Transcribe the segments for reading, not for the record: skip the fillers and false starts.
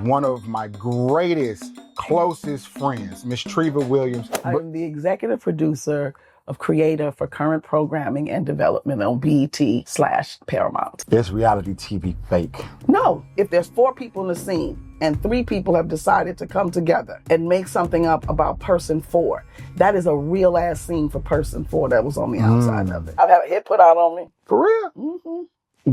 one of my greatest, closest friends, Miss Treva Williams. I'm the executive producer of Creator for Current Programming and Development on BET/Paramount. Is reality TV fake? No, if there's 4 people in the scene and 3 people have decided to come together and make something up about person 4, that is a real ass scene for person 4 that was on the outside of it. I've had a hit put out on me. For real? Mm-hmm.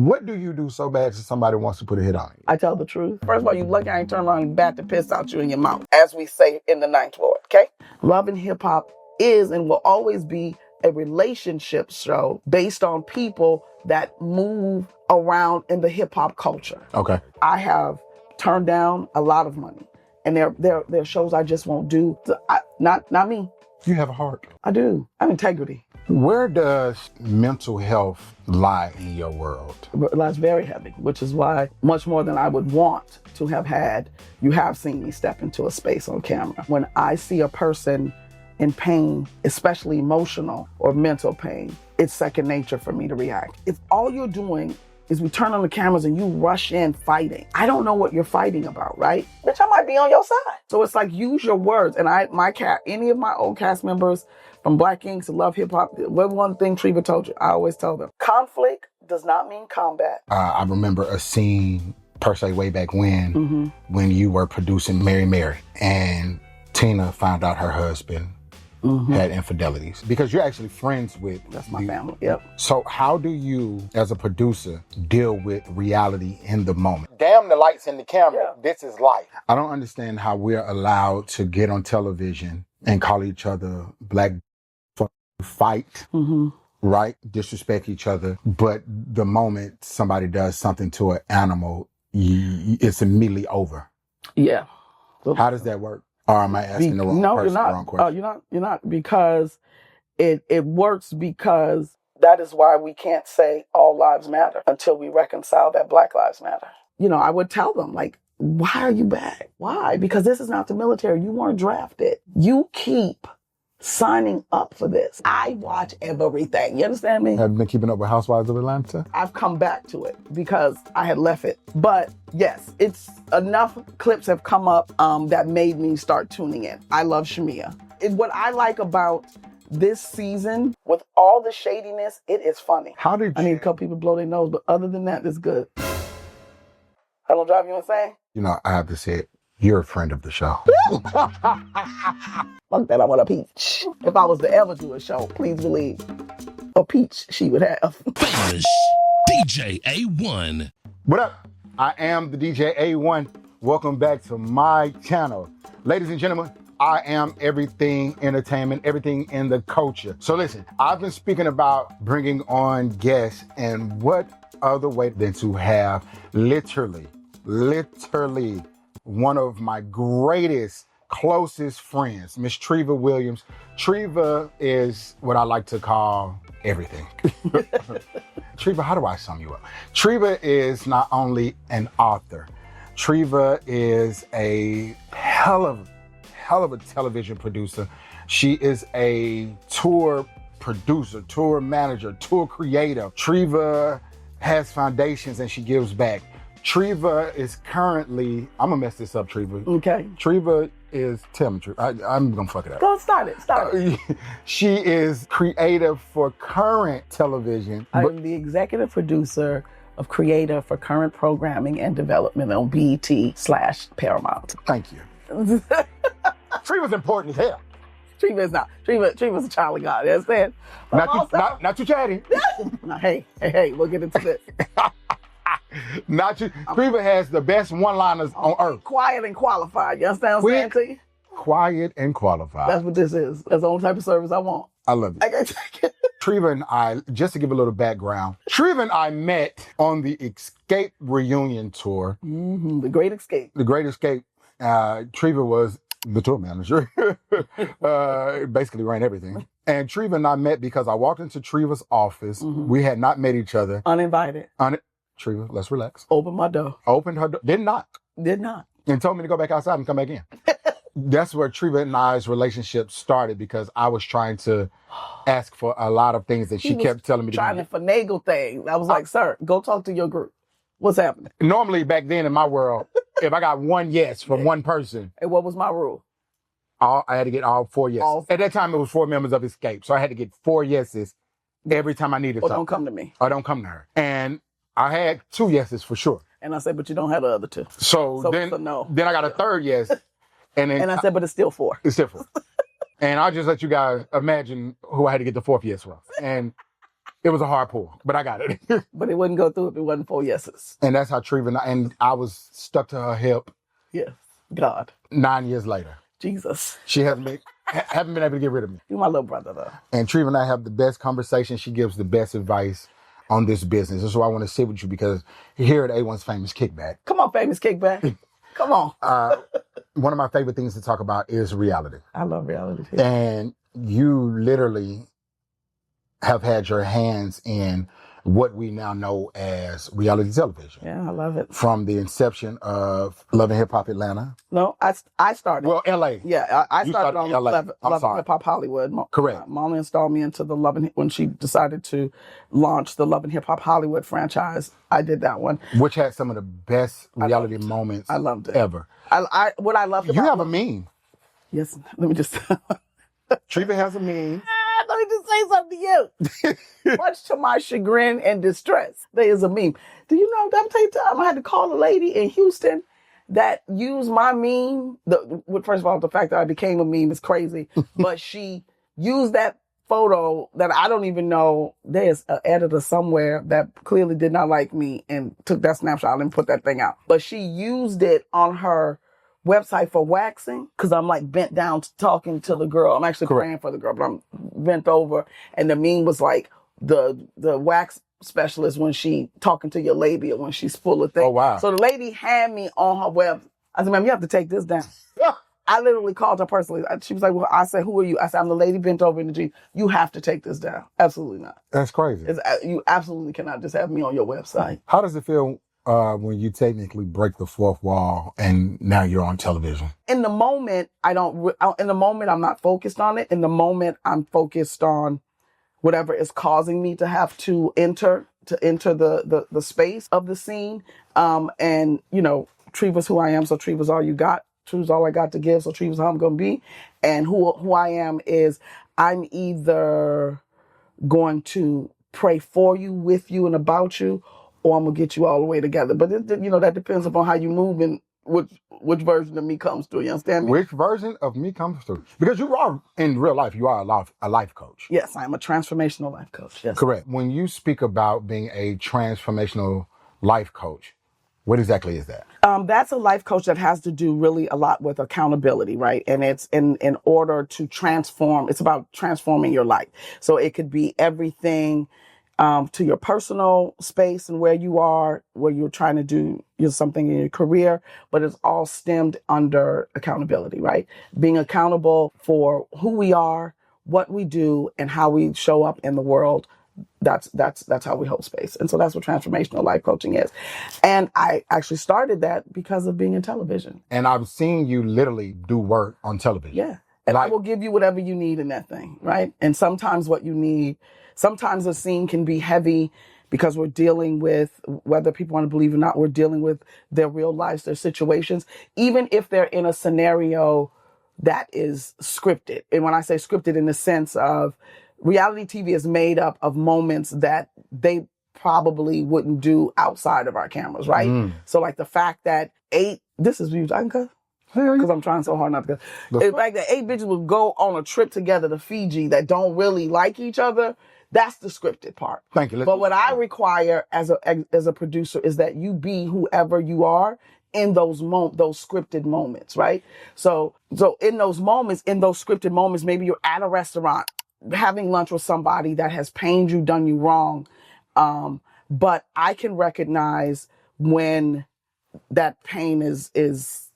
What do you do so bad that somebody wants to put a hit on you? I tell the truth. First of all, you lucky I ain't turn around and bat the piss out you in your mouth, as we say in the 9th Ward, okay? Love and Hip Hop is and will always be a relationship show based on people that move around in the hip hop culture. Okay. I have turned down a lot of money, and there are shows I just won't do. Not me. You have a heart. I do. I have integrity. Where does mental health lie in your world? It lies very heavy, which is why much more than I would want to have had, you have seen me step into a space on camera. When I see a person in pain, especially emotional or mental pain, it's second nature for me to react. If all you're doing is we turn on the cameras and you rush in fighting, I don't know what you're fighting about, right? Bitch, I might be on your side. So it's like, use your words. And any of my old cast members from Black Inc. to Love Hip Hop, one thing Treva told you, I always tell them, conflict does not mean combat. I remember a scene, per se, way back when you were producing Mary, and Tina found out her husband had infidelities, because you're actually friends with... That's my family, yep. So how do you, as a producer, deal with reality in the moment? Damn the lights and the camera, This is life. I don't understand how we're allowed to get on television and call each other black, fight, right? Disrespect each other. But the moment somebody does something to an animal, it's immediately over. Yeah. How does that work? Or am I asking the wrong person, wrong question? You're not, because it works, because that is why we can't say all lives matter until we reconcile that Black lives matter. You know, I would tell them, like, why are you back? Why? Because this is not the military. You weren't drafted. You keep signing up for this. I watch everything. You understand me? Have you been keeping up with Housewives of Atlanta? I've come back to it because I had left it. But yes, it's enough clips have come up that made me start tuning in. I love Shamia. What I like about this season, with all the shadiness, it is funny. I need a couple people blow their nose, but other than that, it's good. I don't drive you insane? You know, I have to say it. You're a friend of the show. Fuck that, I want a peach. If I was to ever do a show, please believe, a peach she would have. Famous DJ A1. What up? I am the DJ A1. Welcome back to my channel. Ladies and gentlemen, I am everything entertainment, everything in the culture. So listen, I've been speaking about bringing on guests, and what other way than to have literally one of my greatest, closest friends, Miss Treva Williams. Treva is what I like to call everything. Treva, how do I sum you up? Treva is not only an author. Treva is a hell of a television producer. She is a tour producer, tour manager, tour creator. Treva has foundations and she gives back. Treva is currently, I'm gonna mess this up, Treva. Okay. Treva is, tell me, Treva, I'm gonna fuck it up. Go start it. She is creative for Current Television. I'm the executive producer of Creator for Current Programming and Development on BET/Paramount. Thank you. Treva's important as hell. Treva is not. Treva's a child of God, you understand? Not too chatty. Hey, we'll get into this. Not you. Treva has the best one-liners on earth. Quiet and qualified. You understand what I'm saying to you? Quiet and qualified. That's what this is. That's the only type of service I want. I love it. I can't take it. Treva and I, just to give a little background, Treva and I met on the Escape reunion tour. The Great Escape. The Great Escape. Treva was the tour manager. Basically ran everything. And Treva and I met because I walked into Treva's office. We had not met each other. Uninvited. Treva, let's relax. Opened my door. Opened her door. Did not. And told me to go back outside and come back in. That's where Treva and I's relationship started, because I was trying to ask for a lot of things that she kept telling me to do. Trying to finagle things. I was like, sir, go talk to your group. What's happening? Normally back then in my world, if I got one yes from one person, And what was my rule? I had to get all 4 yeses. At that time, it was 4 members of Escape. So I had to get 4 yeses every time I needed Or something. don't come to me. Or don't come to her. And I had 2 yeses for sure. And I said, but you don't have the other 2. So then no. Then I got a 3rd yes. And then I said, but it's still 4. It's still 4. And I'll just let you guys imagine who I had to get the 4th yes from. And it was a hard pull, but I got it. But it wouldn't go through if it wasn't 4 yeses. And that's how Treva, and I was stuck to her hip. Yes. God. 9 years later. Jesus. She haven't been able to get rid of me. You're my little brother, though. And Treva and I have the best conversation. She gives the best advice on this business. That's why I want to sit with you, because here at A1's Famous Kickback. Come on, Famous Kickback. Come on. One of my favorite things to talk about is reality. I love reality too. And you literally have had your hands in what we now know as reality television. Yeah, I love it. From the inception of Love and Hip Hop Atlanta. No, I started. Well, LA. Yeah, I started on LA. Love and Hip Hop Hollywood. Correct. Molly installed me into the when she decided to launch the Love and Hip Hop Hollywood franchise. I did that one. Which had some of the best reality moments I loved it. Ever. What I loved about you have a meme. Yes, let me just Treva has a meme. Let me just say something to you. Much to my chagrin and distress, there is a meme. Do you know, I'm telling you, I had to call a lady in Houston that used my meme. First of all, the fact that I became a meme is crazy, but she used that photo that I don't even know. There's an editor somewhere that clearly did not like me and took that snapshot and put that thing out. But she used it on her website for waxing, because I'm like bent down talking to the girl. I'm actually praying for the girl, but I'm bent over. And the meme was like the wax specialist when she talking to your labia when she's full of things. Oh, wow. So the lady had me on her web. I said, ma'am, you have to take this down. I literally called her personally. She was like, well, I said, who are you? I said, I'm the lady bent over in the Jeep. You have to take this down. Absolutely not. That's crazy. You absolutely cannot just have me on your website. How does it feel when you technically break the 4th wall and now you're on television? In the moment, I'm not focused on it. In the moment, I'm focused on whatever is causing me to have to enter the space of the scene. And, you know, Treva's who I am, so Treva's all you got. Treva's all I got to give, so Treva's how I'm going to be. And who I am is I'm either going to pray for you, with you, and about you, or I'm going to get you all the way together. But, that depends upon how you move and which version of me comes through. You understand me? Which version of me comes through? Because you are, in real life, you are a life coach. Yes, I'm a transformational life coach. Yes. Correct. When you speak about being a transformational life coach, what exactly is that? That's a life coach that has to do really a lot with accountability, right? And it's in order to transform, it's about transforming your life. So it could be everything to your personal space and where you are, where you're trying to do something in your career, but it's all stemmed under accountability, right? Being accountable for who we are, what we do, and how we show up in the world. That's how we hold space. And so that's what transformational life coaching is. And I actually started that because of being in television. And I've seen you literally do work on television. Yeah. And I will give you whatever you need in that thing, right? And sometimes what you need, sometimes a scene can be heavy because we're dealing with, whether people want to believe it or not, we're dealing with their real lives, their situations, even if they're in a scenario that is scripted. And when I say scripted, in the sense of reality TV is made up of moments that they probably wouldn't do outside of our cameras, right? So like the fact that this is huge. I can cuss? Because I'm trying so hard not to cuss. The fact that 8 bitches would go on a trip together to Fiji that don't really like each other, that's the scripted part. Thank you. But what I require as a producer is that you be whoever you are in those scripted moments, right? So in those moments, in those scripted moments, maybe you're at a restaurant having lunch with somebody that has pained you, done you wrong. But I can recognize when that pain is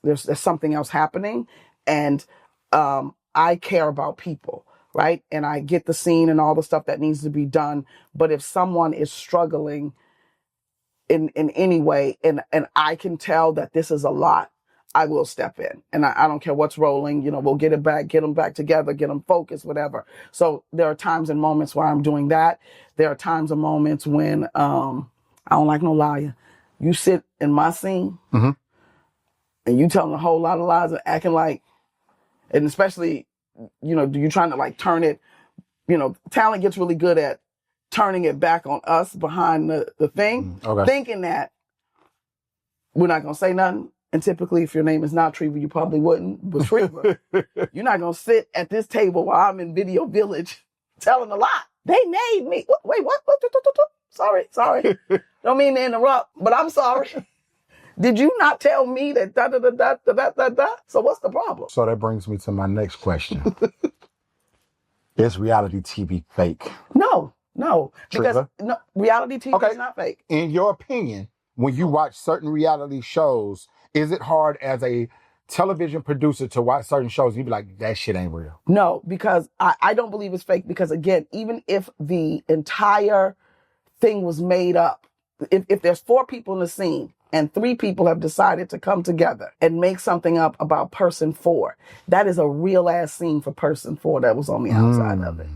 there's something else happening, and I care about people, right? And I get the scene and all the stuff that needs to be done. But if someone is struggling in any way, and I can tell that this is a lot, I will step in, and I don't care what's rolling. We'll get them back together, get them focused, whatever. So there are times and moments where I'm doing that. There are times and moments when I don't like no liar. You sit in my scene, and you telling a whole lot of lies and acting like, and especially, you're trying to like turn it, talent gets really good at turning it back on us behind the thing, thinking that we're not going to say nothing. And typically, if your name is not Treva, you probably wouldn't. But Treva, you're not going to sit at this table while I'm in Video Village telling a lie. They made me. Wait, what? Sorry. Don't mean to interrupt, but I'm sorry. Did you not tell me that da-da-da-da-da-da-da-da? So what's the problem? So that brings me to my next question. Is reality TV fake? No. Because Treva? no, reality TV is not fake. In your opinion, when you watch certain reality shows, is it hard as a television producer to watch certain shows and you be like, that shit ain't real? No, because I don't believe it's fake, because again, even if the entire thing was made up, if there's 4 people in the scene and 3 people have decided to come together and make something up about person 4, that is a real ass scene for person 4 that was on the outside of it.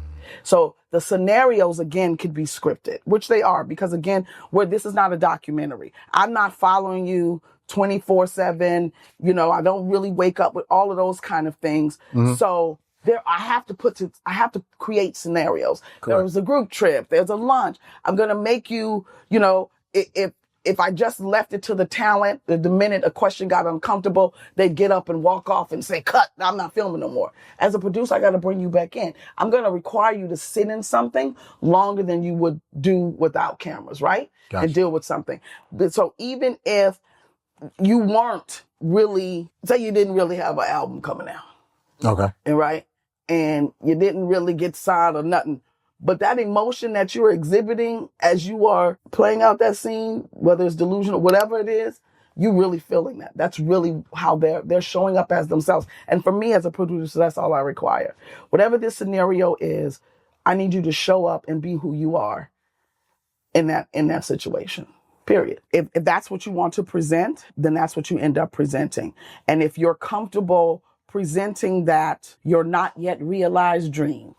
So the scenarios, again, could be scripted, which they are, because again, this is not a documentary. I'm not following you 24/7. I don't really wake up with all of those kind of things. So I have to create scenarios. Correct. There's a group trip. There's a lunch. I'm going to make you, if I just left it to the talent, the minute a question got uncomfortable, they'd get up and walk off and say, cut, I'm not filming no more. As a producer, I got to bring you back in. I'm going to require you to sit in something longer than you would do without cameras, right? Gotcha. And deal with something. So even if you weren't really, say you didn't really have an album coming out. Okay. Right? And you didn't really get signed or nothing. But that emotion that you're exhibiting as you are playing out that scene, whether it's delusional, whatever it is, you're really feeling that. That's really how they're showing up as themselves. And for me as a producer, that's all I require. Whatever this scenario is, I need you to show up and be who you are in that situation. Period. If that's what you want to present, then that's what you end up presenting. And if you're comfortable presenting that you're not yet realized dream,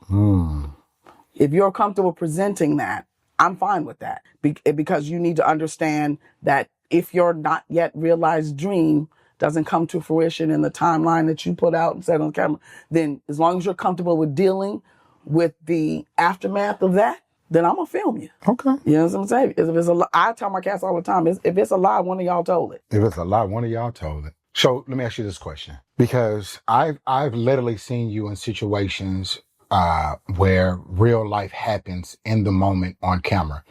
if you're comfortable presenting that, I'm fine with that. Because you need to understand that if your not yet realized dream doesn't come to fruition in the timeline that you put out and said on camera, then as long as you're comfortable with dealing with the aftermath of that, then I'm going to film you. Okay. You know what I'm saying? If it's I tell my cats all the time, if it's a lie, one of y'all told it. If it's a lie, one of y'all told it. So let me ask you this question. Because I've literally seen you in situations where real life happens in the moment on camera.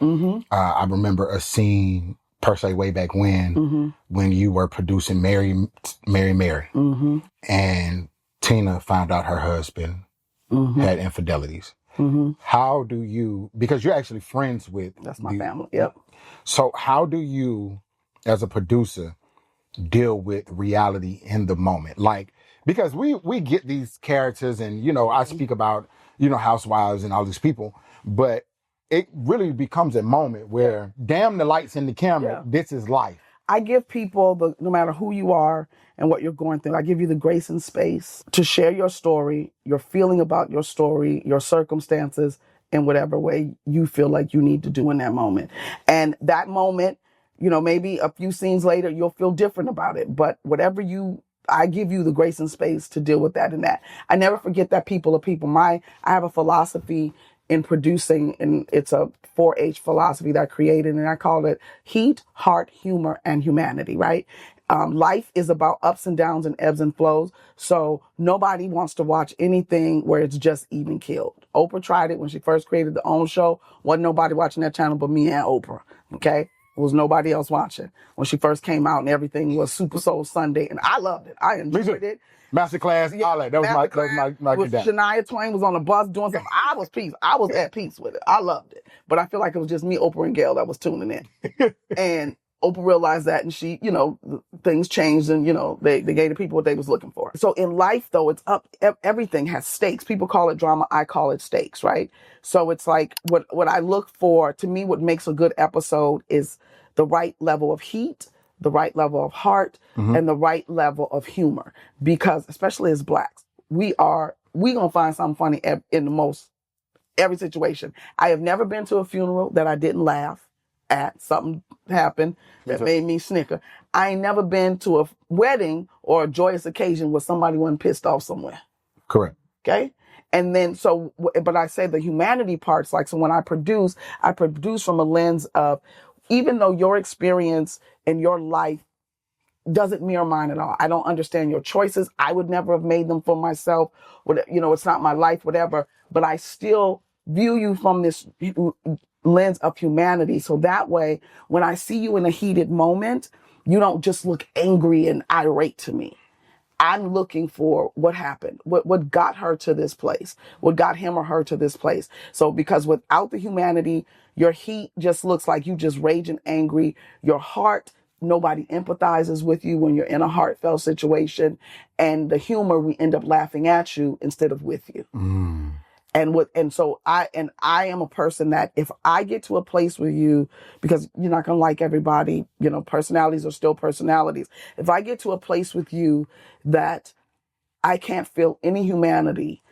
I remember a scene, per se, way back when you were producing Mary, and Tina found out her husband had infidelities. How do you, because you're actually friends with... That's my family, yep. So how do you, as a producer, deal with reality in the moment? Like, because we get these characters and, I speak about, housewives and all these people, but it really becomes a moment where, damn the lights in the camera, this is life. I give people, no matter who you are and what you're going through, I give you the grace and space to share your story, your feeling about your story, your circumstances, in whatever way you feel like you need to do in that moment. And that moment, maybe a few scenes later, you'll feel different about it. But I give you the grace and space to deal with that and that. I never forget that people are people. I have a philosophy in producing, and it's a 4-H philosophy that I created, and I call it heat, heart, humor, and humanity, right? Life is about ups and downs and ebbs and flows. So nobody wants to watch anything where it's just even killed. Oprah tried it when she first created the OWN show. Wasn't nobody watching that channel but me and Oprah, okay? There was nobody else watching when she first came out, and everything was Super Soul Sunday, and I loved it. I enjoyed it. Masterclass, all that. That was my Shania Twain was on the bus doing something. I was at peace with it. I loved it. But I feel like it was just me, Oprah, and Gail that was tuning in. And Oprah realized that, and she, things changed, and, they gave the people what they was looking for. So in life, though, it's up. Everything has stakes. People call it drama. I call it stakes, right? So it's like what I look for, to me, what makes a good episode is the right level of heat, the right level of heart, and the right level of humor. Because especially as Blacks, we gonna find something funny in every situation. I have never been to a funeral that I didn't laugh at. Something happened that made me snicker. I ain't never been to a wedding or a joyous occasion where somebody wasn't pissed off somewhere. Correct. Okay. And then, but I say the humanity parts, like, so when I produce from a lens of, even though your experience and your life doesn't mirror mine at all. I don't understand your choices. I would never have made them for myself. It's not my life, whatever, but I still view you from this lens of humanity. So that way, when I see you in a heated moment, you don't just look angry and irate to me. I'm looking for what happened, what got her to this place, what got him or her to this place. So because without the humanity, your heat just looks like you just raging angry. Your heart, nobody empathizes with you when you're in a heartfelt situation. And the humor, we end up laughing at you instead of with you. Mm. So I am a person that if I get to a place with you, because you're not going to like everybody, personalities are still personalities. If I get to a place with you that I can't feel any humanity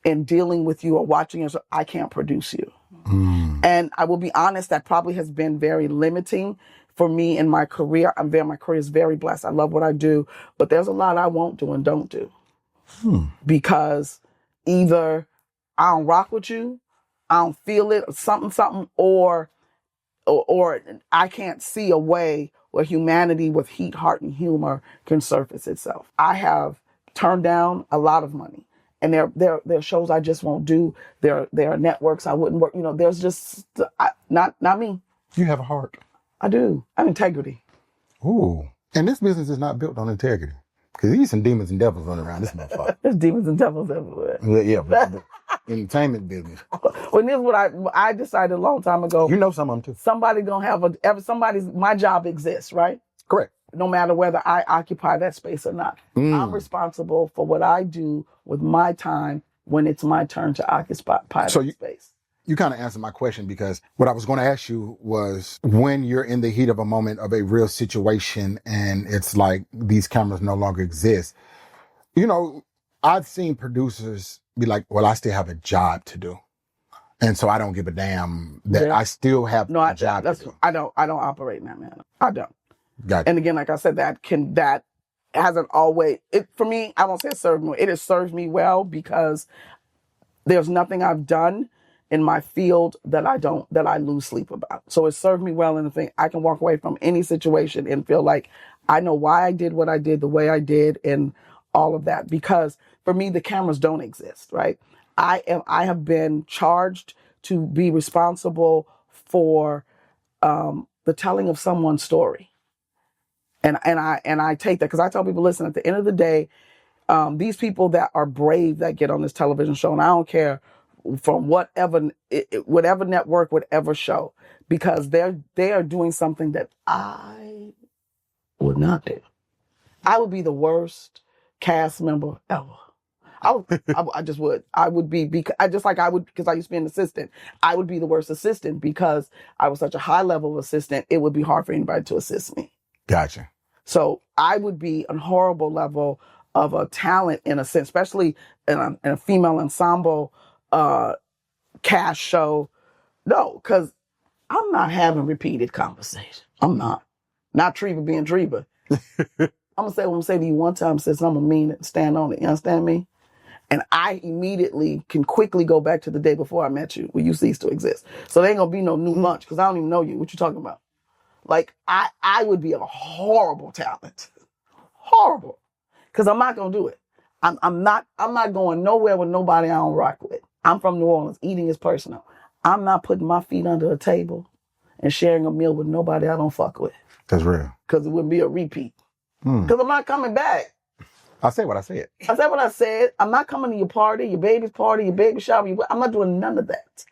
in dealing with you or watching you, I can't produce you. Mm. And I will be honest, that probably has been very limiting for me in my career. My career is very blessed. I love what I do, but there's a lot I won't do and don't do because either I don't rock with you, I don't feel it, something, or I can't see a way where humanity with heat, heart, and humor can surface itself. I have turned down a lot of money, and there are shows I just won't do. There are networks I wouldn't work. There's just not me. You have a heart. I do. I have integrity. Ooh. And this business is not built on integrity. Because there's some demons and devils running around this motherfucker. There's demons and devils everywhere. Yeah, but entertainment business. Well, this is what I decided a long time ago. You know some of them too. Somebody gonna have my job exists, right? Correct. No matter whether I occupy that space or not. I'm responsible for what I do with my time when it's my turn to occupy that space. You kind of answered my question, because what I was going to ask you was, when you're in the heat of a moment of a real situation and it's like these cameras no longer exist, I've seen producers be like, well, I still have a job to do. And so I don't give a damn that I still have a job to do. I don't operate in that manner. I don't. Gotcha. And again, like I said, that hasn't always, for me, I won't say it served me. It has served me well because there's nothing I've done in my field that I lose sleep about. So it served me well in the thing. I can walk away from any situation and feel like I know why I did what I did the way I did and all of that. Because for me, the cameras don't exist, right? I have been charged to be responsible for the telling of someone's story. And I take that because I tell people, listen, at the end of the day, these people that are brave that get on this television show, and I don't care from whatever network, whatever show, because they are doing something that I would not do. I would be the worst cast member ever. I just would. I would be, because I used to be an assistant. I would be the worst assistant because I was such a high level of assistant. It would be hard for anybody to assist me. Gotcha. So I would be a horrible level of a talent in a sense, especially in a female ensemble cast show. No, because I'm not having repeated conversation. I'm not Treva being Treva. I'm gonna say what I'm gonna say to you one time, since I'm gonna mean it and stand on it. You understand me? And I immediately can quickly go back to the day before I met you, where you ceased to exist. So there ain't gonna be no new lunch because I don't even know you. What you talking about? Like I would be a horrible talent, horrible, because I'm not gonna do it. I'm not going nowhere with nobody I don't rock with. I'm from New Orleans. Eating is personal. I'm not putting my feet under a table and sharing a meal with nobody I don't fuck with. That's real. Because it wouldn't be a repeat. Because I'm not coming back. I said what I said. I said what I said. I'm not coming to your party, your baby's party, your baby shower. I'm not doing none of that.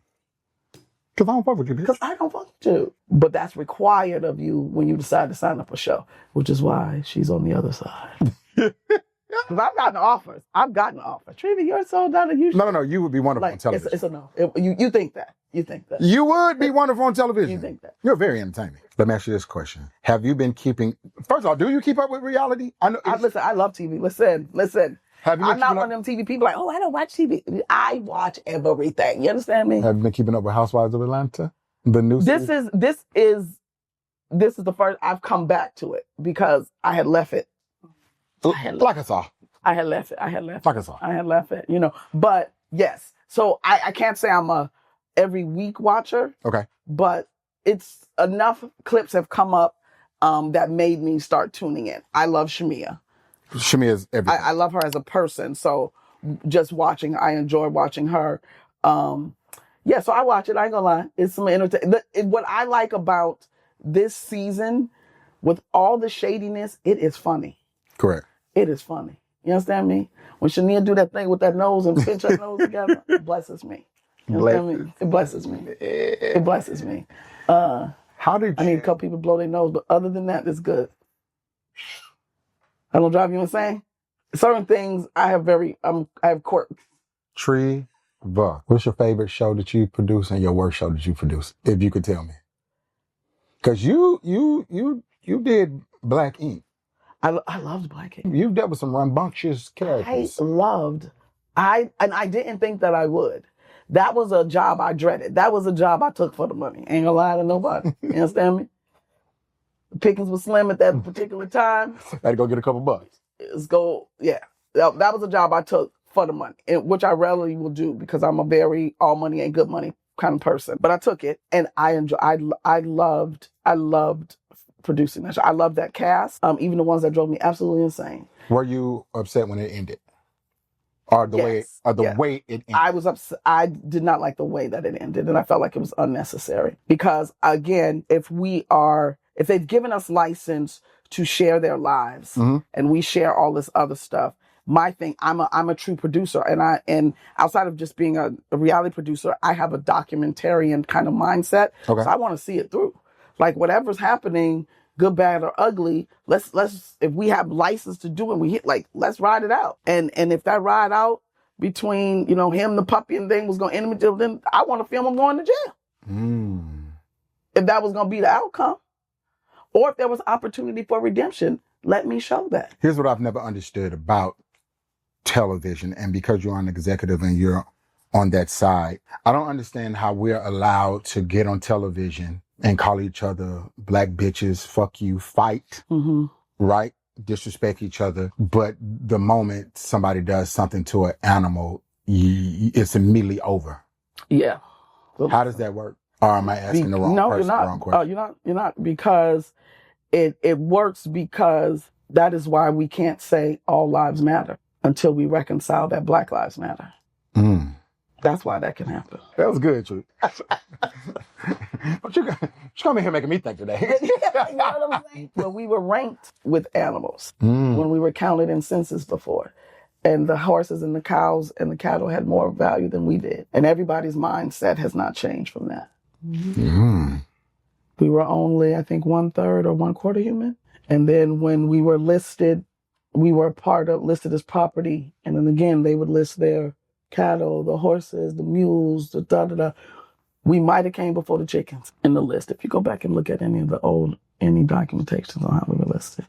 Because I don't fuck with you, bitch. Because I don't fuck with you. But that's required of you when you decide to sign up for a show, which is why she's on the other side. Because I've gotten offers. Treva, you're so done. No. You would be wonderful on television. It's a no. You think that. You think that. You would be wonderful on television. You think that. You're very entertaining. Let me ask you this question. Have you been keeping... First of all, do you keep up with reality? I know. Listen, I love TV. Listen. Have you I'm not one of them TV people like, oh, I don't watch TV. I watch everything. You understand me? Have you been keeping up with Housewives of Atlanta? The new season? This is this is the first I've come back to it because I had left it. Like us all. I had left it. I had left Like it. us all. I had left it, But yes, so I can't say I'm a every week watcher, Okay. but it's enough clips have come up that made me start tuning in. I love Shamia. Shamia's everything. I love her as a person. So just watching, I enjoy watching her. Yeah, so I watch it. I ain't gonna lie. It's some entertainment. What I like about this season, with all the shadiness, it is funny. Correct. It is funny. You understand me? When Shania do that thing with that nose and pinch her nose together, it blesses me. You understand me? It blesses me. It blesses me. How did I need a couple people to blow their nose, but other than that, it's good. I don't drive you insane. Certain things I have quirks. Treva, what's your favorite show that you produce and your worst show that you produce? If you could tell me, because you did Black Ink. I loved Black Ink. You've dealt with some rambunctious characters. I didn't think that I would. That was a job I dreaded. That was a job I took for the money. Ain't gonna lie to nobody. You understand me? The pickings was slim at that particular time. Had to go get a couple bucks. That was a job I took for the money, which I rarely will do because I'm a very all money ain't good money kind of person. But I took it and I loved producing that show. I loved that cast. Even the ones that drove me absolutely insane. Were you upset when it ended? Or the way it ended? I was upset. I did not like the way that it ended, and I felt like it was unnecessary. Because again, if they've given us license to share their lives, and we share all this other stuff, my thing, I'm a true producer, and outside of just being a reality producer, I have a documentarian kind of mindset. Okay. So I want to see it through. Like whatever's happening, good, bad, or ugly, let's if we have license to do it, let's ride it out. And if that ride out between him, the puppy, and thing was going to end him, then I want to film him going to jail. If that was going to be the outcome, or if there was opportunity for redemption, let me show that. Here's what I've never understood about television, and because you're an executive and you're on that side, I don't understand how we're allowed to get on television and call each other black bitches, fuck you, fight, right? Disrespect each other. But the moment somebody does something to an animal, it's immediately over. Yeah. How does that work? Or am I asking the wrong question? Oh, you're not, because it works because that is why we can't say all lives matter until we reconcile that Black Lives Matter. That's why that can happen. That was good, Truth. But you come in here making me think today. You know what I'm saying? Well, we were ranked with animals when we were counted in census before. And the horses and the cows and the cattle had more value than we did. And everybody's mindset has not changed from that. We were only, I think, 1/3 or 1/4 human. And then when we were listed, we were listed as property. And then again, they would list their cattle, the horses, the mules, the da-da-da. We might have came before the chickens in the list. If you go back and look at any of the any documentations on how we were listed.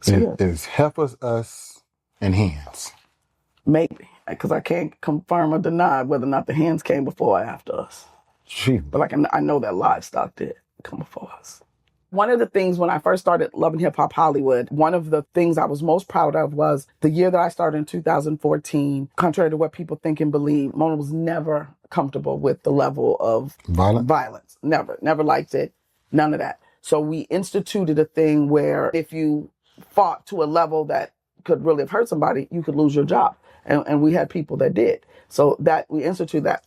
So, It's heifers, us, and hens. Maybe, because I can't confirm or deny whether or not the hens came before or after us. But I know that livestock did come before us. One of the things when I first started loving hip hop Hollywood, one of the things I was most proud of was the year that I started in 2014. Contrary to what people think and believe, Mona was never comfortable with the level of violence. Never liked it. None of that. So we instituted a thing where if you fought to a level that could really have hurt somebody, you could lose your job. And we had people that did. So that we instituted that.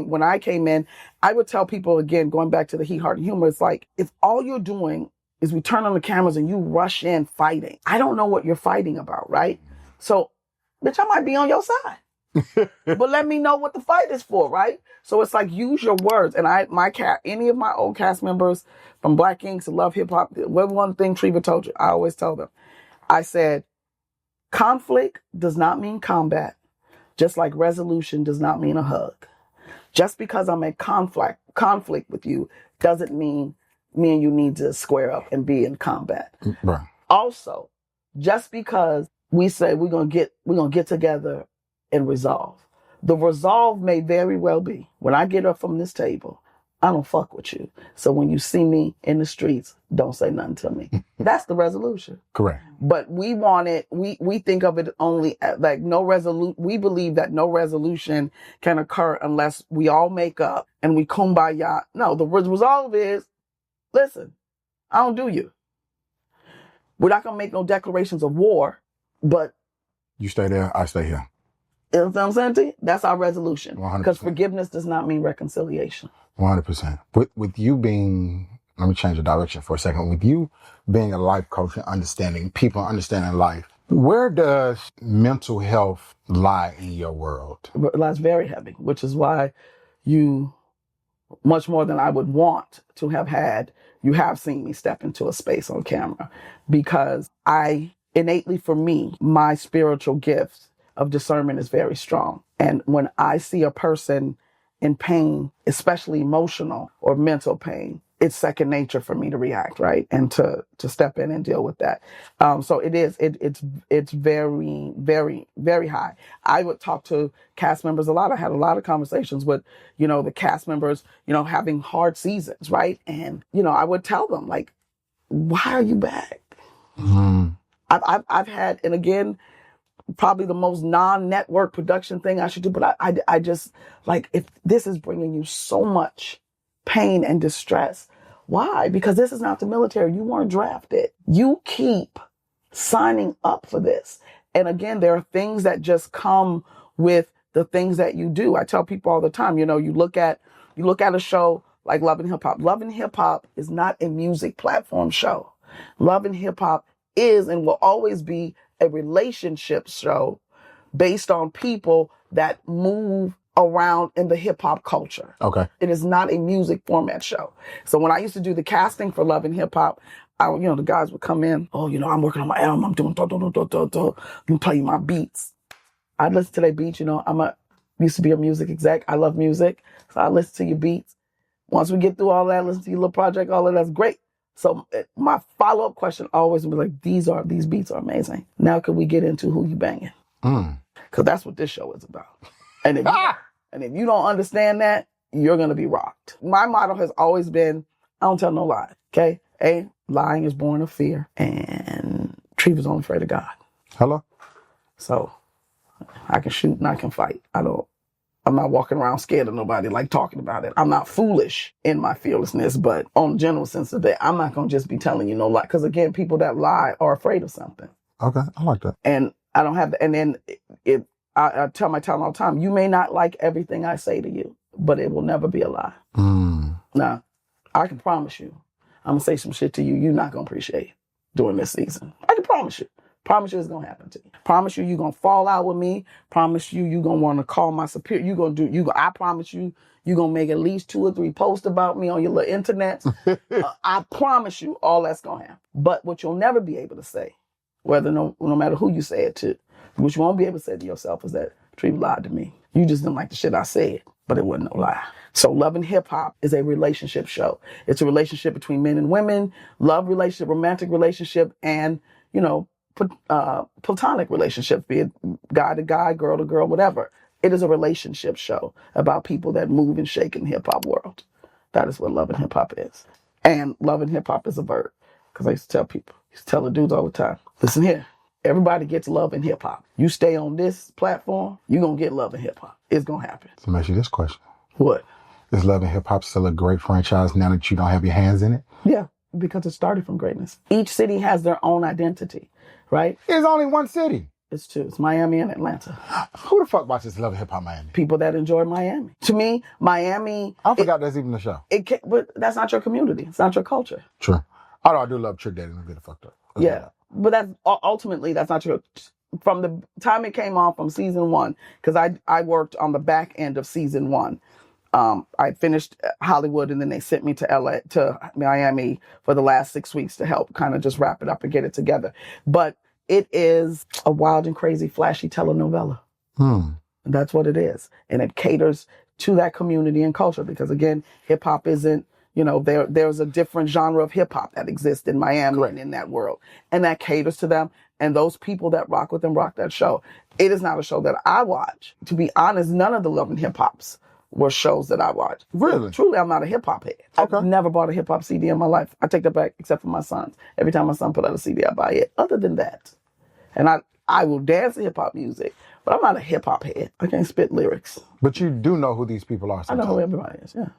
When I came in, I would tell people, again, going back to the heat, heart, and humor, it's like, if all you're doing is we turn on the cameras and you rush in fighting, I don't know what you're fighting about, right? So, bitch, I might be on your side. But let me know what the fight is for, right? So it's like, use your words. And any of my old cast members from Black Inks that love hip hop, one thing Treva told you, I always tell them, I said, conflict does not mean combat, just like resolution does not mean a hug. Just because I'm in conflict with you doesn't mean me and you need to square up and be in combat. Right. Also, just because we say we're gonna get together and resolve, the resolve may very well be when I get up from this table, I don't fuck with you. So when you see me in the streets, don't say nothing to me. That's the resolution. Correct. But we want it, we think of it only like we believe that no resolution can occur unless we all make up and we kumbaya. No, the resolve is, listen, I don't do you. We're not going to make no declarations of war, but you stay there, I stay here. You know what I'm saying to you? That's our resolution. 100%. Because forgiveness does not mean reconciliation. 100%. With you being, let me change the direction for a second. With you being a life coach and understanding people, understanding life, where does mental health lie in your world? It lies very heavy, which is why you, much more than I would want to have had, you have seen me step into a space on camera. Because innately for me, my spiritual gift of discernment is very strong. And when I see a person in pain, especially emotional or mental pain, it's second nature for me to react, right? And to step in and deal with that. So it's very, very, very high. I would talk to cast members a lot. I had a lot of conversations with, the cast members, having hard seasons, right? And, I would tell them, like, why are you back? Mm-hmm. I've had, and again, probably the most non-network production thing I should do, but I just, like, if this is bringing you so much pain and distress, why? Because this is not the military. You weren't drafted. You keep signing up for this. And again, there are things that just come with the things that you do. I tell people all the time, you look at a show like Love and Hip Hop. Love and Hip Hop is not a music platform show. Love and Hip Hop is and will always be a relationship show based on people that move around in the hip hop culture. Okay. It is not a music format show. So when I used to do the casting for Love and Hip Hop, the guys would come in, I'm working on my album, I'm doing you play my beats. I'd listen to their beats, used to be a music exec. I love music. So I listen to your beats. Once we get through all that, listen to your little project, all of that's great. So my follow-up question always would be like, these beats are amazing. Now can we get into who you banging? Because that's what this show is about. And if you don't understand that, you're going to be rocked. My motto has always been, I don't tell no lie. Okay? Lying is born of fear. And Treva's only afraid of God. Hello? So I can shoot and I can fight. I'm not walking around scared of nobody, like talking about it. I'm not foolish in my fearlessness, but on the general sense of that, I'm not going to just be telling you no lie. Because again, people that lie are afraid of something. Okay, I like that. And I don't have, and then I tell my talent all the time, you may not like everything I say to you, but it will never be a lie. Now, I can promise you, I'm going to say some shit to you you're not going to appreciate during this season. I can promise you. Promise you it's going to happen to you. Promise you you're going to fall out with me. Promise you you're going to want to call my superior. I promise you you're going to make at least 2 or 3 posts about me on your little internet. I promise you all that's going to happen. But what you'll never be able to say, no matter who you say it to, what you won't be able to say to yourself is that Treva lied to me. You just didn't like the shit I said, but it wasn't no lie. So Love and Hip Hop is a relationship show. It's a relationship between men and women, love relationship, romantic relationship, and, platonic relationships, be it guy to guy, girl to girl, whatever. It is a relationship show about people that move and shake in the hip hop world. That is what Love and Hip Hop is. And Love and Hip Hop is a verb. Because I used to tell people, tell the dudes all the time, listen here, everybody gets love and hip hop. You stay on this platform, you're going to get love and hip hop. It's going to happen. So let me ask you this question. What? Is Love and Hip Hop still a great franchise now that you don't have your hands in it? Yeah, because it started from greatness. Each city has their own identity. Right? There's only one city. It's 2. It's Miami and Atlanta. Who the fuck watches Love and Hip Hop Miami? People that enjoy Miami. To me, Miami... I forgot there's even a show. But that's not your community. It's not your culture. True. Although I do love Trick Daddy and get it fucked up. But that's ultimately, that's not your... From the time it came on from season 1, because I worked on the back end of season 1. I finished Hollywood and then they sent me to Miami for the last 6 weeks to help kind of just wrap it up and get it together. But it is a wild and crazy, flashy telenovela. That's what it is. And it caters to that community and culture because, again, hip hop isn't, there's a different genre of hip hop that exists in Miami and in that world. And that caters to them. And those people that rock with them rock that show. It is not a show that I watch. To be honest, none of the Love and Hip Hops were shows that I watched. Really? Truly, I'm not a hip hop head. Okay. I've never bought a hip hop CD in my life. I take that back, except for my sons. Every time my son put out a CD, I buy it. Other than that, and I will dance to hip hop music, but I'm not a hip hop head. I can't spit lyrics. But you do know who these people are I sometimes. know who everybody is, yeah.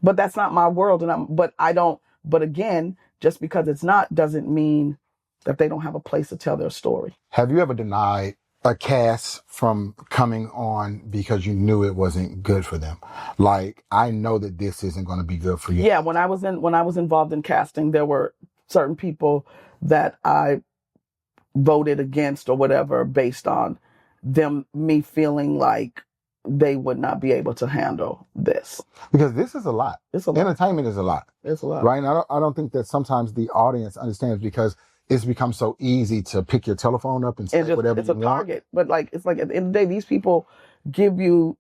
But that's not my world, but again, just because it's not doesn't mean that they don't have a place to tell their story. Have you ever denied a cast from coming on because you knew it wasn't good for them? Like, I know that this isn't going to be good for you. Yeah, when I was involved in casting, there were certain people that I voted against or whatever based on me feeling like they would not be able to handle this. Because this is a lot. It's a lot. Entertainment is a lot. It's a lot. Right? And I don't think that sometimes the audience understands, because it's become so easy to pick your telephone up and say whatever it's you a want. target. But it's like at the end of the day, these people give you,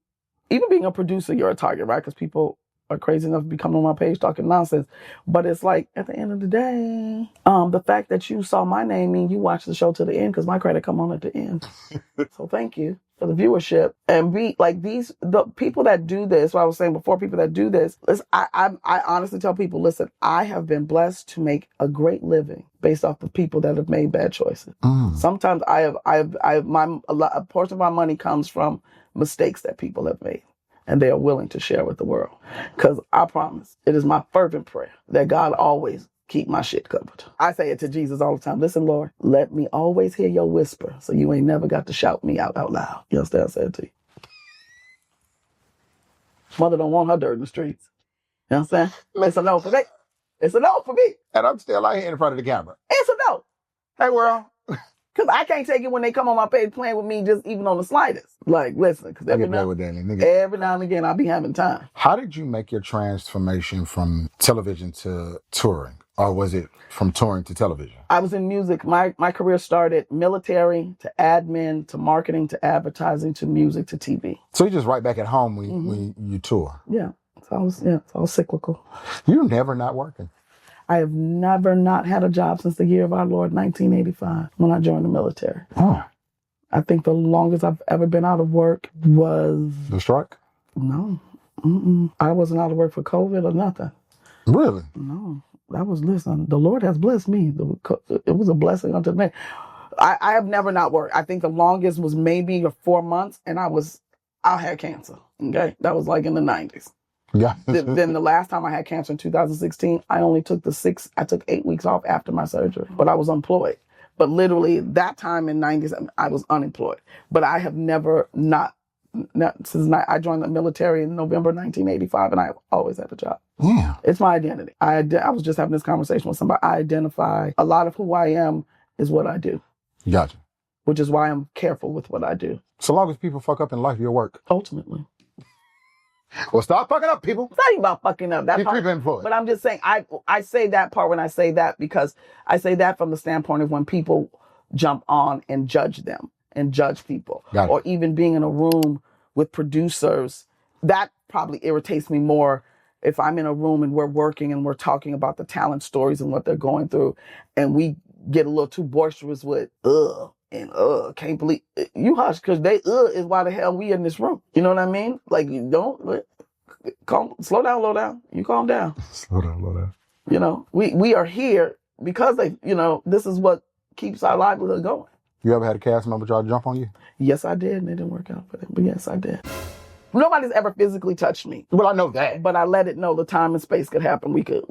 even being a producer, you're a target, right? Because people are crazy enough to be coming on my page talking nonsense. But it's like, at the end of the day, the fact that you saw my name means you watched the show to the end, because my credit come on at the end. So thank you for the viewership. And the people that do this, what I was saying before, people that do this, I honestly tell people, listen, I have been blessed to make a great living based off of people that have made bad choices. Sometimes a portion of my money comes from mistakes that people have made, and they are willing to share with the world. Because I promise, it is my fervent prayer that God always keep my shit covered. I say it to Jesus all the time. Listen, Lord, let me always hear your whisper, so you ain't never got to shout me out loud. You understand what I said to you? Mother don't want her dirt in the streets. You know what I'm saying? It's a no for me. It's a no for me. And I'm still out here in front of the camera. It's a no. Hey, world. Because I can't take it when they come on my page playing with me just even on the slightest. Like, listen, because every now and again, I'll be having time. How did you make your transformation from television to touring? Or was it from touring to television? I was in music. My career started military to admin to marketing to advertising to music to TV. So you just right back at home when you tour? Yeah. It's all cyclical. You're never not working. I have never not had a job since the year of our Lord, 1985, when I joined the military. Oh. I think the longest I've ever been out of work was... The strike? No. I wasn't out of work for COVID or nothing. Really? No. Listen, the Lord has blessed me. It was a blessing unto me. I have never not worked. I think the longest was maybe 4 months, and I had cancer. Okay? That was like in the 90s. Yeah. Then the last time I had cancer in 2016, I only took I took 8 weeks off after my surgery, but I was employed. But literally that time in 90s, I was unemployed. But I have never since I joined the military in November 1985, and I've always had a job. Yeah. It's my identity. I was just having this conversation with somebody. I identify a lot of who I am is what I do. Gotcha. Which is why I'm careful with what I do. So long as people fuck up in life, you'll work. Ultimately. Well, stop fucking up, people. It's not even about fucking up. That part, employed. but I'm just saying, I say that part when I say that, because I say that from the standpoint of when people jump on and judge them and judge people. Or even being in a room with producers. That probably irritates me more if I'm in a room and we're working and we're talking about the talent stories and what they're going through, and we get a little too boisterous with can't believe you hush, because they is why the hell we in this room. You know what I mean? Like, you don't slow down, low down. You calm down. Slow down, low down. You know, we are here because this is what keeps our livelihood going. You ever had a cast member try to jump on you? Yes, I did, and it didn't work out for them. But yes, I did. Nobody's ever physically touched me. Well, I know that. But I let it know the time and space could happen. We could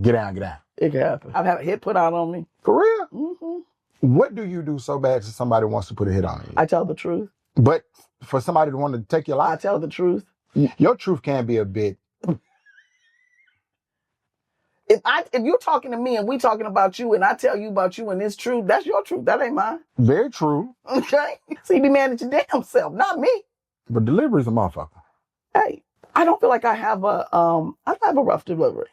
get down. It could happen. I've had a hit put out on me. For real? Mm-hmm. What do you do so bad that somebody wants to put a hit on you? I tell the truth. But for somebody to want to take your life? I tell the truth. Your truth can be a bit... If you're talking to me and we talking about you and I tell you about you and it's true, that's your truth. That ain't mine. Very true. Okay? So you be mad at your damn self, not me. But delivery's a motherfucker. Hey, I don't feel like I have a rough delivery.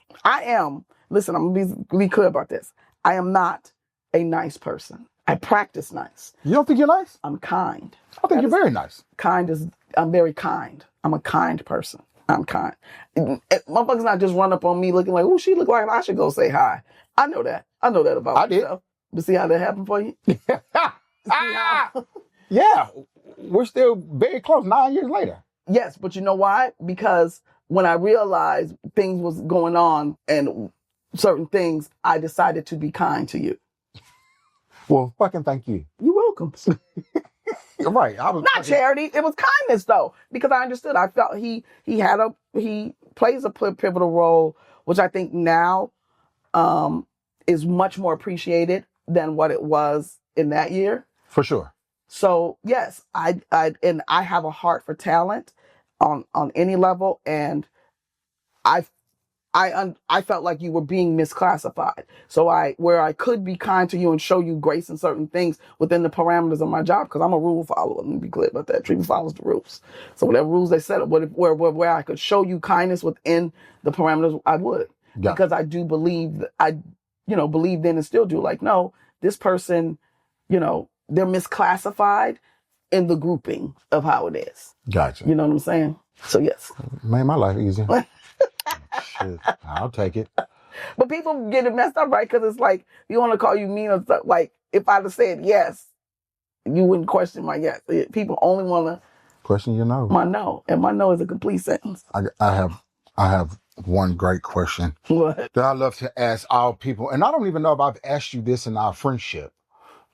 Listen, I'm gonna be clear about this. I am not a nice person. I practice nice. You don't think you're nice? I'm kind. I think you're very nice. I'm very kind. I'm a kind person. I'm kind. Motherfuckers not just run up on me looking like, oh, she look like I should go say hi. I know that about myself. But see how that happened for you? Yeah. We're still very close 9 years later. Yes, but you know why? Because when I realized things was going on and certain things, I decided to be kind to you. Well, fucking thank you. You're welcome. You're right. I was Not charity. It was kindness, though, because I understood. I felt he plays a pivotal role, which I think now is much more appreciated than what it was in that year. For sure. So yes, I have a heart for talent on any level, and I felt like you were being misclassified. So where I could be kind to you and show you grace in certain things within the parameters of my job, because I'm a rule follower. Let me be clear about that. Treva follows the rules. So whatever rules they set up, where I could show you kindness within the parameters, I would. Yeah. Because I do believe believe then and still do. Like, no, this person, they're misclassified in the grouping of how it is. Gotcha. You know what I'm saying? So yes. Made my life easier. Shit, I'll take it. But people get it messed up, right? Because it's like, you want to call you mean or stuff. Like, if I'd have said yes, you wouldn't question my yes. People only want to question your no. My no. And my no is a complete sentence. I have one great question. What? That I love to ask all people. And I don't even know if I've asked you this in our friendship.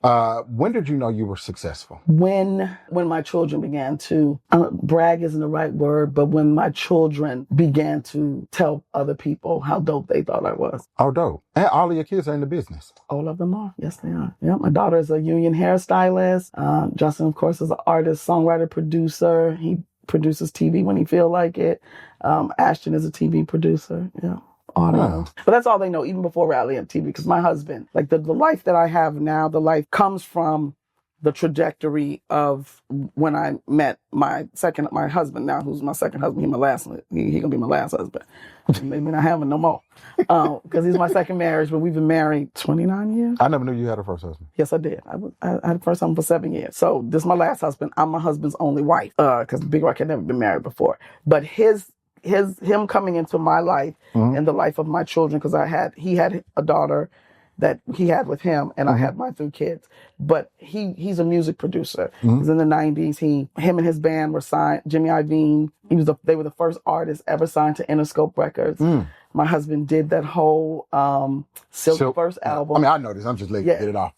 When did you know you were successful? When my children began to, brag isn't the right word, but when my children began to tell other people how dope they thought I was. Oh, dope. And all of your kids are in the business. All of them are. Yes, they are. Yeah, my daughter is a union hairstylist. Justin, of course, is an artist, songwriter, producer. He produces TV when he feel like it. Ashton is a TV producer. Yeah. But that's all they know, even before Rally MTV, because my husband, like the life that I have now, the life comes from the trajectory of when I met my husband now, who's my second husband. He gonna be my last husband. Maybe not having no more. Because he's my second marriage, but we've been married 29 years. I never knew you had a first husband. Yes, I did. I had a first husband for 7 years. So this is my last husband. I'm my husband's only wife, because Big Rock had never been married before. But him coming into my life and the life of my children, because he had a daughter that he had with him, and I had my 3 kids. But he's a music producer. He's in the 90s. Him and his band were signed. Jimmy Iovine. They were the first artists ever signed to Interscope Records. My husband did that whole Silk first album. I mean, I know this. I'm just letting you get it off.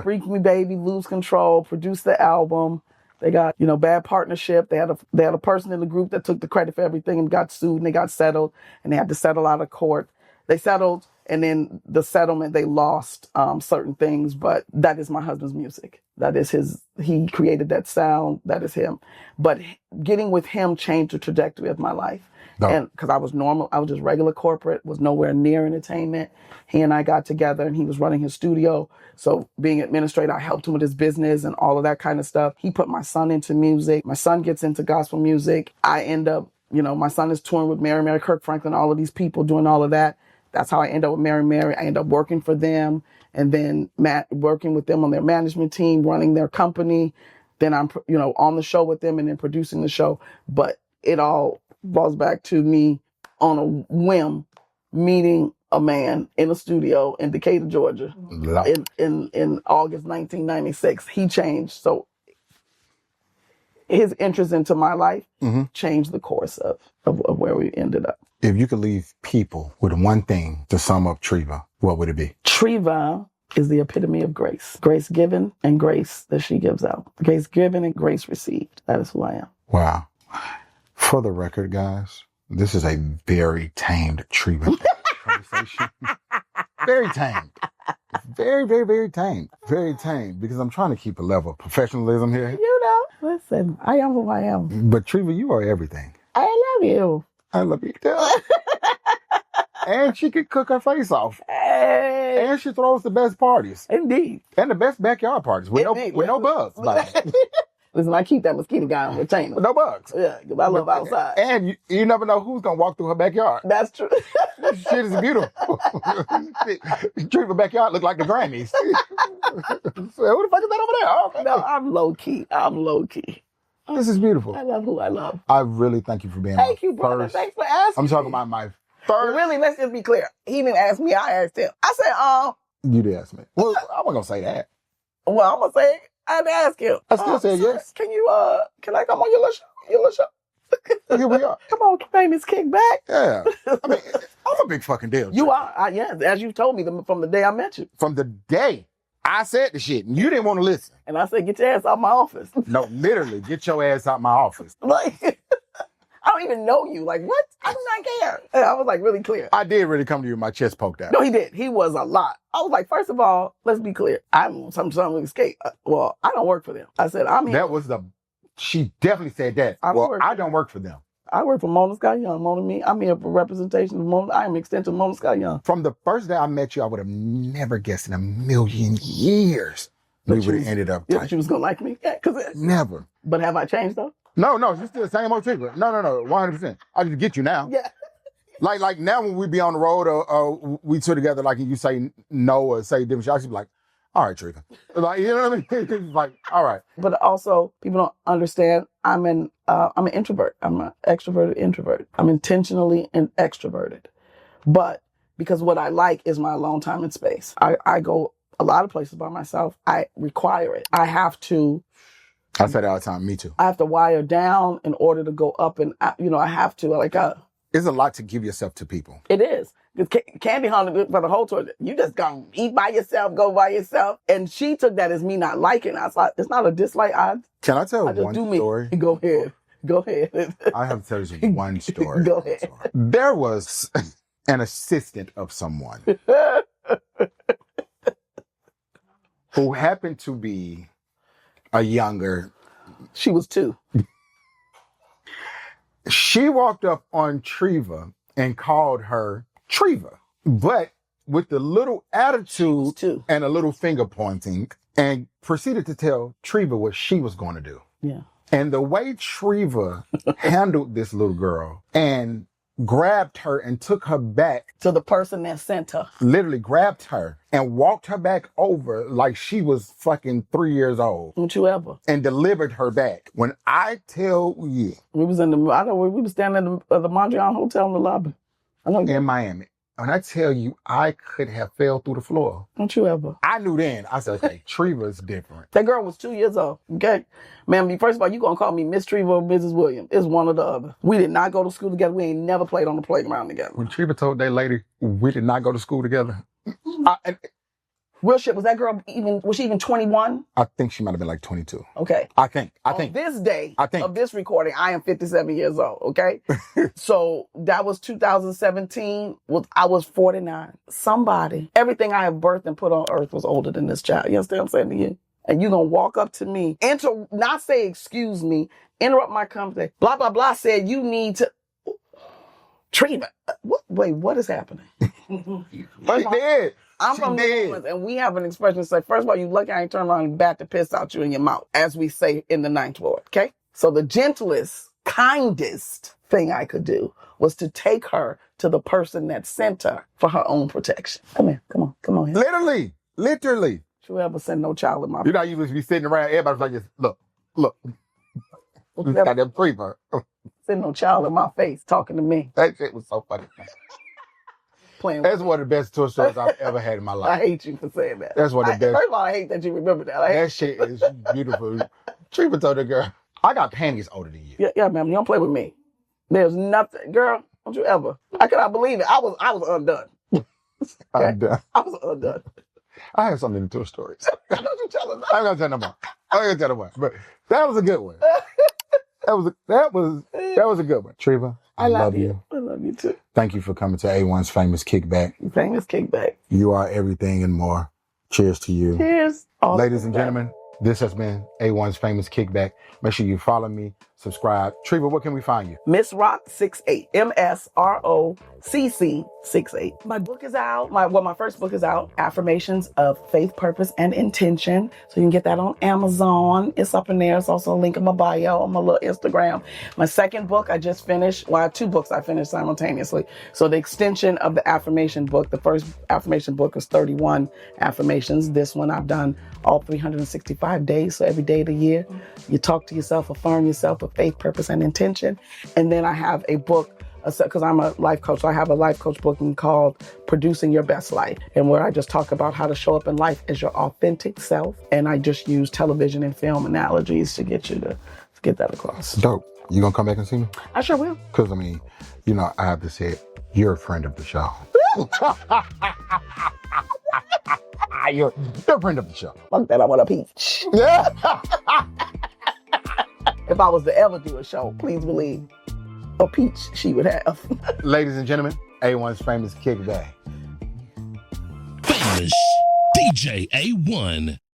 Freak Me Baby, Lose Control, produced the album. They got, bad partnership. They had a person in the group that took the credit for everything and got sued, and they got settled, and they had to settle out of court. They settled, and then the settlement, they lost certain things, but that is my husband's music. That is he created that sound. That is him. But getting with him changed the trajectory of my life. No. And because I was normal, I was just regular corporate, was nowhere near entertainment. He and I got together, and he was running his studio. So being administrator, I helped him with his business and all of that kind of stuff. He put my son into music. My son gets into gospel music. I end up, my son is touring with Mary, Kirk Franklin, all of these people doing all of that. That's how I end up with Mary. I end up working for them, and then working with them on their management team, running their company. Then I'm, on the show with them and then producing the show. But it all falls back to me on a whim meeting a man in a studio in Decatur, Georgia, in August 1996. He changed. So his interest into my life changed the course of where we ended up. If you could leave people with one thing to sum up Treva, what would it be? Treva is the epitome of grace. Grace given and grace that she gives out. Grace given and grace received. That is who I am. Wow. For the record, guys, this is a very tamed Treva conversation. Very tamed. Very, very, very tamed. Very tamed, because I'm trying to keep a level of professionalism here. Listen, I am who I am. But Treva, you are everything. I love you. I love you too. And she could cook her face off. Hey. And she throws the best parties. Indeed. And the best backyard parties with no bugs. Listen, I keep that mosquito guy on retainer. With no bugs. Yeah, because I love outside. And you never know who's going to walk through her backyard. That's true. Shit is beautiful. Treva backyard look like the Grammys. So, who the fuck is that over there? Oh, okay. No, I'm low key. This is beautiful. I love who I love. I really thank you for being Thank you, brother. First. Thanks for asking. I'm talking about my first. Really, let's just be clear. He didn't ask me. I asked him. I said, You did ask me. Well, I wasn't going to say that. Well, I'm going to say, I had to ask him. I still said yes. Can I come on your little show? Here we are. Come on, famous kickback. Yeah. I mean, I'm a big fucking deal. You Treva. are, yeah, as you told me from the day I met you. From the day I said the shit, and you didn't want to listen. And I said, get your ass out my office. No, literally, get your ass out my office. Like, I don't even know you. Like, what? I do not care. And I was like really clear. I did really come to you with my chest poked out. No, he did. He was a lot. I was like, first of all, let's be clear. I'm something with skate. Well, I don't work for them. I said, I'm here. That was she definitely said that. I don't work for them. I work for Mona Scott Young. Mona me. I'm here for representation of Mona. I am extension of Mona Scott Young. From the first day I met you, I would have never guessed in a million years we would have ended up. Yeah, she was gonna like me. Yeah, Never. But have I changed though? No, you're still the same old Treva. No, 100%. I just get you now. Yeah. Like now when we be on the road or we two together, like if you say no or say different shit, I should be like, all right, Treva. Like, you know what I mean? It's like, all right. But also, people don't understand. I'm an introvert. I'm an extroverted introvert. I'm intentionally extroverted. But because what I like is my alone time and space. I go a lot of places by myself. I require it. I have to. I say that all the time. Me too. I have to wire down in order to go up, and I have to It's a lot to give yourself to people. It is. Because Candy Hunter for the whole tour, you just gonna eat by yourself, go by yourself, and she took that as me not liking. I thought it's not a dislike. Can I tell I just one do story? Me. Go ahead. I have to tell you one story. Go ahead. There was an assistant of someone who happened to be a younger. She was 2. She walked up on Treva and called her Treva, but with the little attitude and a little finger pointing, and proceeded to tell Treva what she was going to do. Yeah. And the way Treva handled this little girl and grabbed her and took her back to the person that sent her. Literally grabbed her and walked her back over like she was fucking 3 years old. Don't you ever. And delivered her back. When I tell you. We was we was standing at the Mondrian Hotel in the lobby. In Miami. When I tell you, I could have fell through the floor. Don't you ever. I knew then. I said, okay, Treva's different. That girl was 2 years old, okay? Man, first of all, you gonna call me Miss Treva or Mrs. Williams. It's one or the other. We did not go to school together. We ain't never played on the playground together. When Treva told that lady, we did not go to school together. Real shit, was she even 21? I think she might have been like 22. Okay. I think. On this day of this recording, I am 57 years old, okay? So that was 2017. I was 49. Somebody, everything I have birthed and put on earth was older than this child. You understand what I'm saying to you? And you gonna walk up to me, not say excuse me, interrupt my conversation, blah, blah, blah, said you need to... Treva, what is happening? She did. I'm from New Orleans, and we have an expression that says, first of all, you lucky I ain't turned around and bat the piss out you in your mouth, as we say in the Ninth Ward, okay? So the gentlest, kindest thing I could do was to take her to the person that sent her for her own protection. Come here, come on here. Literally. She'll ever send no child in my You know, you used to be sitting around, everybody's like this, look. Got them Treva. Send no child in my face talking to me. That shit was so funny. That's one of the best tour stories I've ever had in my life. I hate you for saying that. That's one of the best. First of all, I hate that you remember that. That shit is beautiful. Treva told the girl, I got panties older than you. Yeah, ma'am. You don't play with me. There's nothing. Girl, don't you ever. I cannot believe it. I was undone. Okay? Undone. I was undone. I have something in the tour stories. Don't you tell her. I'm going to tell no more. But that was a good one. That was a good one. Treva, I love you. I love you too. Thank you for coming to A1's Famous Kickback. Famous Kickback. You are everything and more. Cheers to you. Cheers. Ladies and gentlemen, this has been A1's Famous Kickback. Make sure you follow me, subscribe. Treva, where can we find you? Miss Rock 68. MSROCC 68. My book is out. My first book is out. Affirmations of Faith, Purpose, and Intention. So you can get that on Amazon. It's up in there. It's also a link in my bio on my little Instagram. My second book I just finished. Well, I have 2 books I finished simultaneously. So the extension of the affirmation book, the first affirmation book was 31 affirmations. This one I've done all 365 days. So every day of the year, you talk to yourself, affirm yourself with faith, purpose, and intention. And then I have a book, because I'm a life coach, so I have a life coach book called Producing Your Best Life, and where I just talk about how to show up in life as your authentic self. And I just use television and film analogies to get you to get that across. Dope. You gonna come back and see me? I sure will. Because, I mean, you know, I have to say it. You're a friend of the show. You're a friend of the show. Fuck that, I want a peach. Yeah. If I was to ever do a show, please believe a peach she would have. Ladies and gentlemen, A1's famous kickback. Famous DJ A1.